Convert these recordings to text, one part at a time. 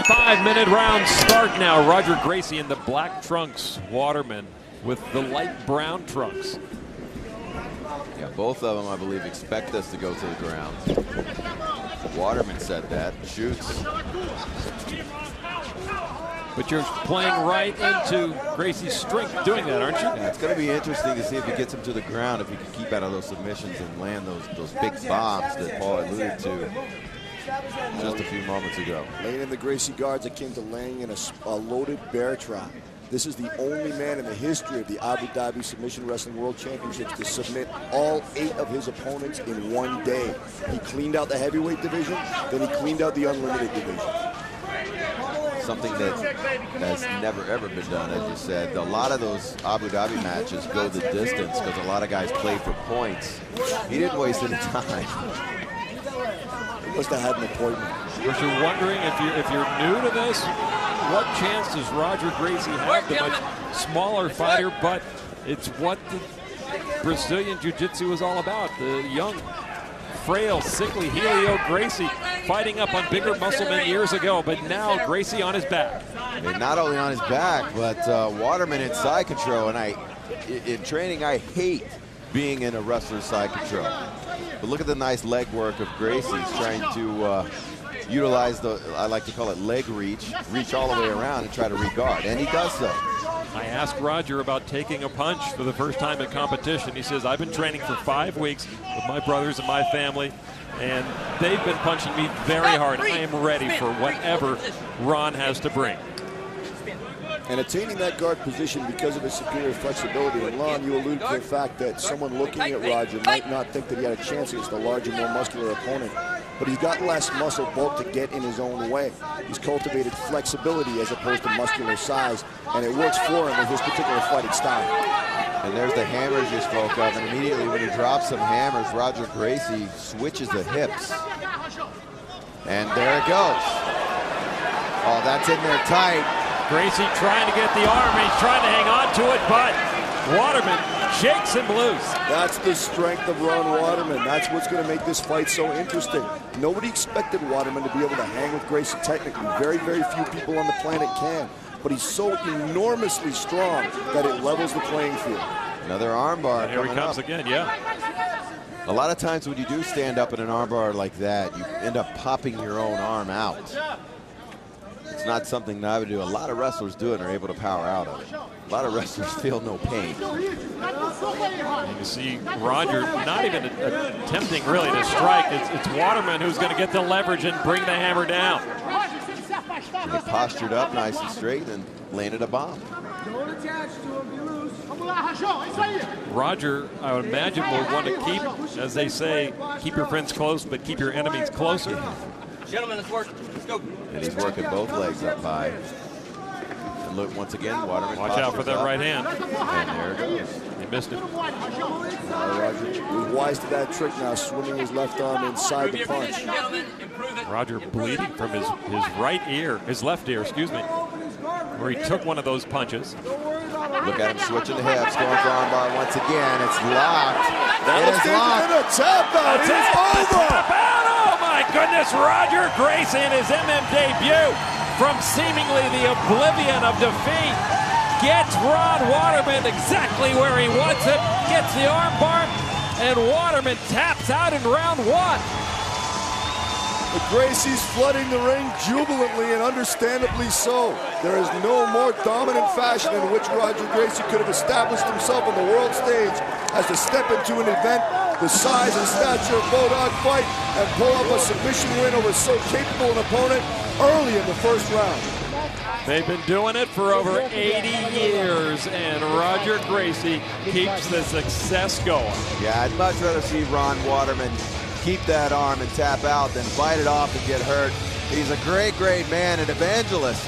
5-minute round start now. Roger Gracie in the black trunks. Waterman with the light brown trunks. Yeah, both of them, I believe, expect us to go to the ground. Waterman said that. Shoots. But you're playing right into Gracie's strength doing that, aren't you? Yeah, it's going to be interesting to see if he gets him to the ground, if he can keep out of those submissions and land those big bombs that Paul alluded to just a few moments ago. Laying in the Gracie guards akin to laying in a loaded bear trap. This is the only man in the history of the Abu Dhabi Submission Wrestling World Championships to submit all 8 of his opponents in one day. He cleaned out the heavyweight division, then he cleaned out the unlimited division. Something that has never ever been done, as you said. A lot of those Abu Dhabi matches go the distance because a lot of guys play for points. He didn't waste any time. He must have had an appointment. But you're wondering if you're new to this, what chance does Roger Gracie have? The much smaller fighter, but it's what the Brazilian Jiu-Jitsu is all about. The young, frail, sickly Helio Gracie fighting up on bigger muscle men years ago, but now Gracie on his back. And not only on his back, but Waterman in side control. And in training, I hate being in a wrestler's side control. But look at the nice leg work of Gracie. He's trying to utilize the, I like to call it leg reach all the way around and try to re-guard, and he does so. I asked Roger about taking a punch for the first time in competition. He says, I've been training for 5 weeks with my brothers and my family, and they've been punching me very hard. I am ready for whatever Ron has to bring. And attaining that guard position because of his superior flexibility. And Ron, you alluded to the fact that someone looking at Roger might not think that he had a chance against a larger, more muscular opponent. But he's got less muscle bulk to get in his own way. He's cultivated flexibility as opposed to muscular size, and it works for him in his particular fighting style. And there's the hammers you spoke of, and immediately when he drops some hammers, Roger Gracie switches the hips. And there it goes. Oh, that's in there tight. Gracie trying to get the arm, and he's trying to hang on to it, but Waterman shakes him loose. That's the strength of Ron Waterman. That's what's going to make this fight so interesting. Nobody expected Waterman to be able to hang with Gracie technically. Very, very few people on the planet can. But he's so enormously strong that it levels the playing field. Another armbar. Here he comes up again, yeah. A lot of times when you do stand up in an armbar like that, you end up popping your own arm out. It's not something that I would do. A lot of wrestlers do it and are able to power out of it. A lot of wrestlers feel no pain. And you see Roger not even attempting really to strike. It's Waterman who's going to get the leverage and bring the hammer down. And he postured up nice and straight and landed a bomb. Roger, I would imagine, will want to keep, as they say, keep your friends close, but keep your enemies closer. Gentlemen, let's work. Let's go. And he's working both legs up high. And look, once again, Waterman. Watch out for that right hand. And there it goes. He missed it. Roger was wise to that trick now, swinging his left arm inside the punch. Roger bleeding from his right ear, his left ear, excuse me, where he took one of those punches. Look at him switching the hips, going for armbar once again. It's locked. That was a tap out. It is over. Oh my goodness, Roger Gracie in his MM debut from seemingly the oblivion of defeat gets Ron Waterman exactly where he wants it, gets the armbar, and Waterman taps out in round 1. The Gracie's flooding the ring jubilantly and understandably so. There is no more dominant fashion in which Roger Gracie could have established himself on the world stage as to step into an event the size and stature of BodogFight and pull up a submission win over so capable an opponent early in the first round. They've been doing it for over 80 years, and Roger Gracie keeps the success going. Yeah, I'd much rather see Ron Waterman keep that arm and tap out than bite it off and get hurt. He's a great, great man, an evangelist.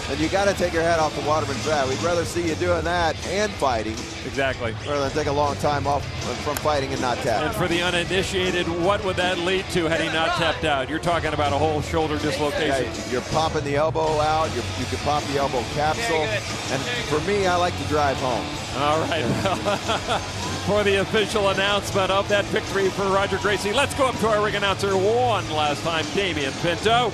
And you got to take your hat off to Waterman for that. We'd rather see you doing that and fighting. Exactly. Rather than take a long time off from fighting and not tap. And for the uninitiated, what would that lead to had he not tapped out? You're talking about a whole shoulder dislocation. Yeah, you're popping the elbow out. You can pop the elbow capsule. And for me, I like to drive home. All right. For the official announcement of that victory for Roger Gracie, let's go up to our ring announcer one last time, Damian Pinto.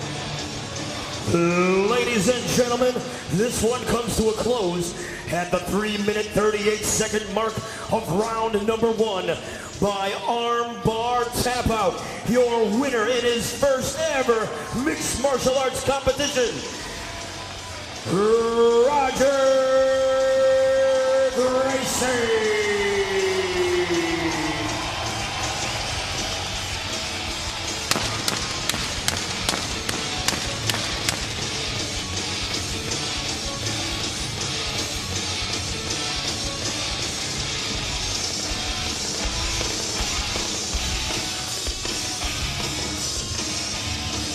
Ladies and gentlemen, this one comes to a close at the 3-minute 38-second mark of round number 1 by arm bar tap out. Your winner in his first ever mixed martial arts competition, Roger Gracie.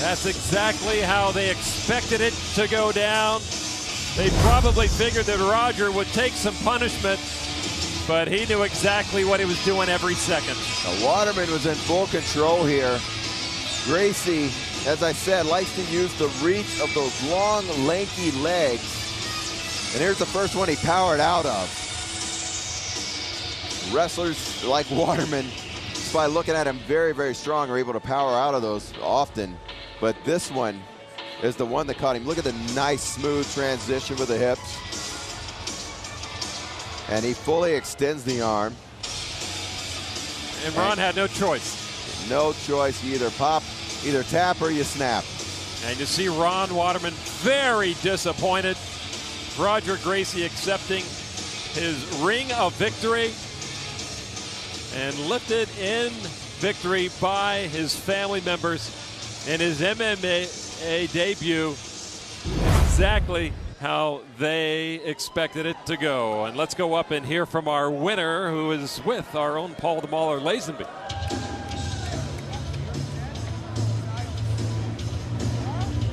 That's exactly how they expected it to go down. They probably figured that Roger would take some punishment, but he knew exactly what he was doing every second. Now, Waterman was in full control here. Gracie, as I said, likes to use the reach of those long, lanky legs. And here's the first one he powered out of. Wrestlers like Waterman, just by looking at him, very, very strong, are able to power out of those often. But this one is the one that caught him. Look at the nice, smooth transition with the hips. And he fully extends the arm. And Ron had no choice. No choice. You either pop, either tap, or you snap. And you see Ron Waterman very disappointed. Roger Gracie accepting his ring of victory and lifted in victory by his family members in his MMA debut, exactly how they expected it to go. And let's go up and hear from our winner, who is with our own Paul the Mauler Lazenby.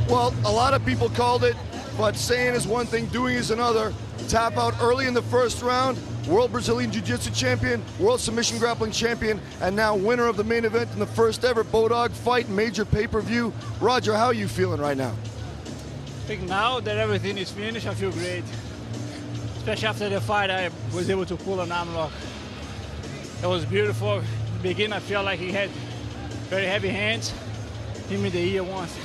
Well, a lot of people called it, but saying is one thing, doing is another. Tap out early in the first round, World Brazilian Jiu-Jitsu champion, World Submission Grappling champion, and now winner of the main event in the first ever BodogFight major pay-per-view. Roger, how are you feeling right now? I think now that everything is finished, I feel great. Especially after the fight, I was able to pull an armlock. It was beautiful. In the beginning, I felt like he had very heavy hands. Hit me in the ear once.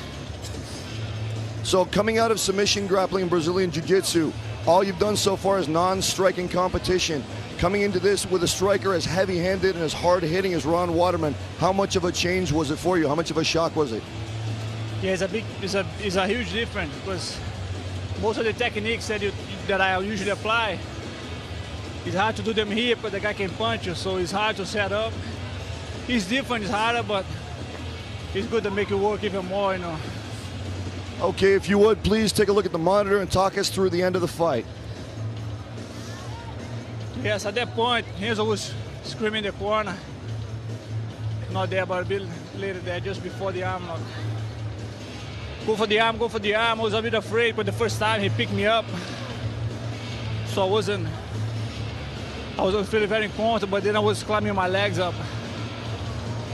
So coming out of submission grappling and Brazilian Jiu-Jitsu, all you've done so far is non-striking competition. Coming into this with a striker as heavy-handed and as hard-hitting as Ron Waterman, how much of a change was it for you? How much of a shock was it? Yeah, it's a huge difference, because most of the techniques that I usually apply, it's hard to do them here, but the guy can punch you, so it's hard to set up. It's different, it's harder, but it's good to make it work even more, you know. Okay, if you would, please take a look at the monitor and talk us through the end of the fight. Yes, at that point, Renzo was screaming in the corner. Not there, but a bit later there, just before the arm lock. Go for the arm, go for the arm. I was a bit afraid, but the first time he picked me up. So I wasn't feeling very comfortable, but then I was climbing my legs up.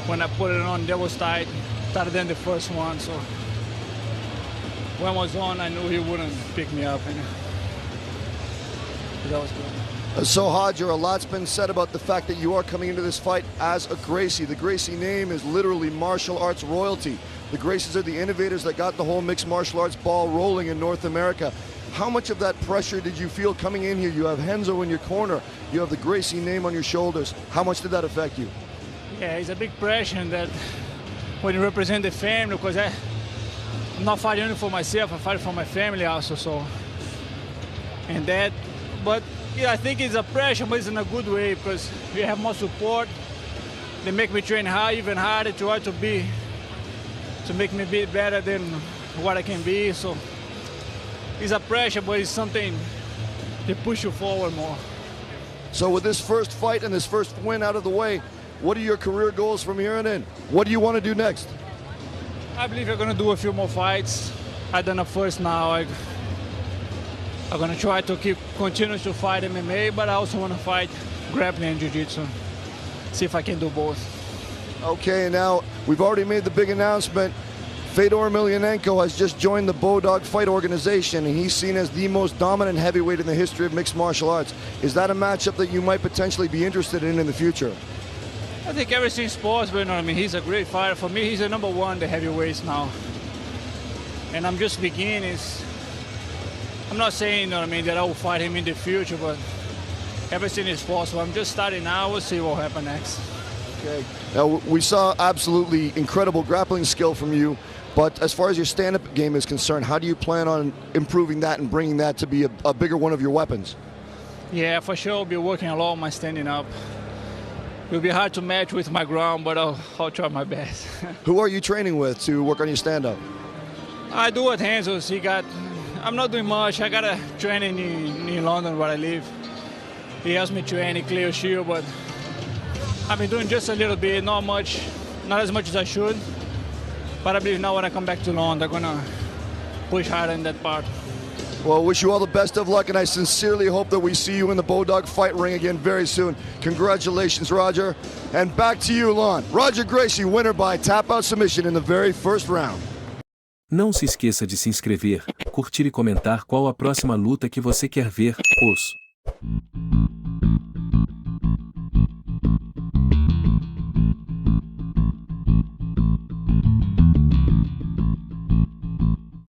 When I put it on, that was tight, tighter than the first one, so. When I was on, I knew he wouldn't pick me up. That was good. So, Roger, a lot's been said about the fact that you are coming into this fight as a Gracie. The Gracie name is literally martial arts royalty. The Gracies are the innovators that got the whole mixed martial arts ball rolling in North America. How much of that pressure did you feel coming in here? You have Renzo in your corner. You have the Gracie name on your shoulders. How much did that affect you? Yeah, it's a big pressure that when you represent the family, because I'm not fighting only for myself, I'm fighting for my family also, so. And that, but yeah, I think it's a pressure, but it's in a good way, because we have more support. They make me train hard, even harder, try to make me be better than what I can be, so. It's a pressure, but it's something to push you forward more. So with this first fight and this first win out of the way, what are your career goals from here on in? What do you want to do next? I believe I'm going to do a few more fights. I've done a first now. I'm going to try to continue to fight MMA, but I also want to fight grappling and jiu-jitsu. See if I can do both. Okay, now we've already made the big announcement. Fedor Emelianenko has just joined the BodogFight organization, and he's seen as the most dominant heavyweight in the history of mixed martial arts. Is that a matchup that you might potentially be interested in the future? I think everything's possible, you know what I mean? He's a great fighter. For me, he's the #1, the heavyweights now. and I'm just beginning. I'm not saying, you know what I mean, that I will fight him in the future, but everything is possible. I'm just starting now. We'll see what happens next. Okay. Now, we saw absolutely incredible grappling skill from you, but as far as your stand-up game is concerned, how do you plan on improving that and bringing that to be a bigger one of your weapons? Yeah, for sure, I'll be working a lot on my standing up. It'll be hard to match with my ground, but I'll try my best. Who are you training with to work on your stand-up? I do at Hansel's. I'm not doing much. I got a training in London where I live. He helps me train in Clear Shield, but I've been doing just a little bit, not much, not as much as I should. But I believe now when I come back to London, I'm gonna push harder in that part. Well, wish you all the best of luck, and I sincerely hope that we see you in the BodogFight ring again very soon. Congratulations, Roger. And back to you, Lon. Roger Gracie, winner by tap-out submission in the very first round. Não se esqueça de se inscrever, curtir e comentar qual a próxima luta que você quer ver. Os